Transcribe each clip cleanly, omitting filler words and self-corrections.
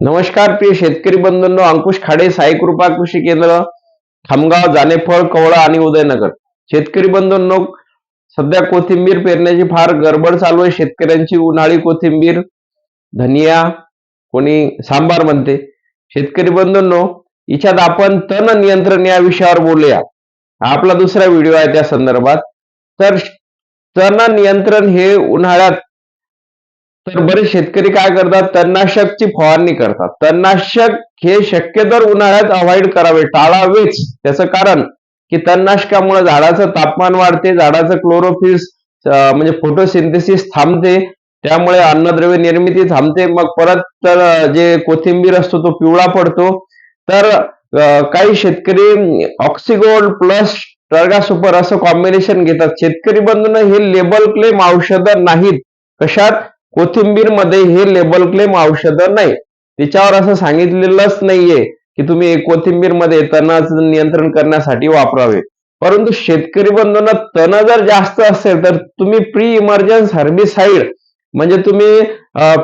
नमस्कार प्रिय शेतकरी बंधूंनो, अंकुश खाडे, साई कृपा कृषी केंद्र, खामगाव, जानेफळ, कवळा आणि उदयनगर. शेतकरी बंधूंनो, सध्या कोथिंबीर पेरण्याची फार गडबड चालू आहे. शेतकऱ्यांची उन्हाळी कोथिंबीर, धनिया, कोणी सांबार म्हणते. शेतकरी बंधूंनो, याच्यात आपण तण नियंत्रण या विषयावर बोलूया. हा आपला दुसरा व्हिडिओ आहे त्या संदर्भात. तर तण नियंत्रण हे उन्हाळ्यात तर बरेच शेतकरी काय करतात, तणनाशकची फवारणी करतात. तणनाशक हे शक्यतो उन्हाळ्यात अवॉइड करावे, टाळावेच. त्याचं कारण की तणनाशकामुळे झाडाचं तापमान वाढते, झाडाचं क्लोरोफिल म्हणजे फोटोसिंथेसिस थांबते, त्यामुळे अन्नद्रव्य निर्मिती थांबते. मग परत तर जे कोथिंबीर असतो तो पिवळा पडतो. तर काही शेतकरी ऑक्सिगोल्ड प्लस टर्गा सुपर असं कॉम्बिनेशन घेतात. शेतकरी बंधूंनो, हे लेबल क्लेम औषधं नाहीत. कशात? कोथिंबीर मध्ये हे लेबल क्लेम औषधं नाही. त्याच्यावर असं सांगितलेलंच नाहीये की तुम्ही कोथिंबीर मध्ये तणाचं नियंत्रण करण्यासाठी वापरावे. परंतु शेतकरी बंधूंना तण जर जास्त असेल तर तुम्ही प्री इमर्जन्स हर्बिसाइड म्हणजे तुम्ही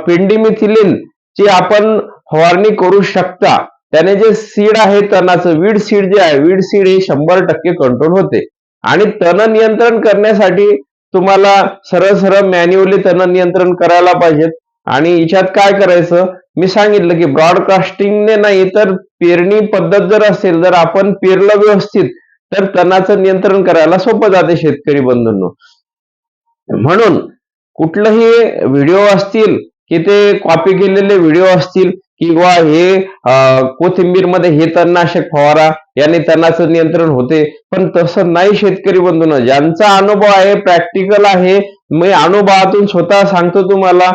पेंडिमिथिलिन ची आपण फवारणी करू शकता. त्याने जे सीड आहे तणाचं, वीड सीड जे आहे, वीड सीड हे 100% कंट्रोल होते. आणि तण नियंत्रण करण्यासाठी तुम्हाला सरळ सरळ मॅन्युअली तण नियंत्रण करायला पाहिजेत. आणि याच्यात काय करायचं, मी सांगितलं की ब्रॉडकास्टिंगने नाही तर पेरणी पद्धत जर असेल, जर आपण पेरलं व्यवस्थित तर तणाचं नियंत्रण करायला सोपं जाते शेतकरी बंधूंनो. म्हणून कुठलंही व्हिडिओ असतील की ते कॉपी केलेले व्हिडिओ असतील किंवा हे कोथिंबीर मध्ये हे तणनाशक फवारा, याने तणाचं नियंत्रण होते, पण तसं नाही शेतकरी बंधूंनो. ज्यांचा अनुभव आहे, प्रॅक्टिकल आहे, मी अनुभवातून स्वतः सांगतो तुम्हाला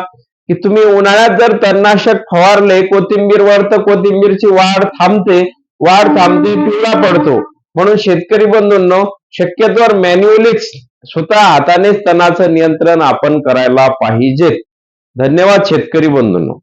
की तुम्ही उन्हाळ्यात जर तणनाशक फवारले कोथिंबीरवर तर कोथिंबीरची वाढ थांबते, पिवळा पडतो. म्हणून शेतकरी बंधूंनो, शक्यतोवर मॅन्युअलीच स्वतः हातानेच तणाचं नियंत्रण आपण करायला पाहिजे. धन्यवाद शेतकरी बंधूंनो.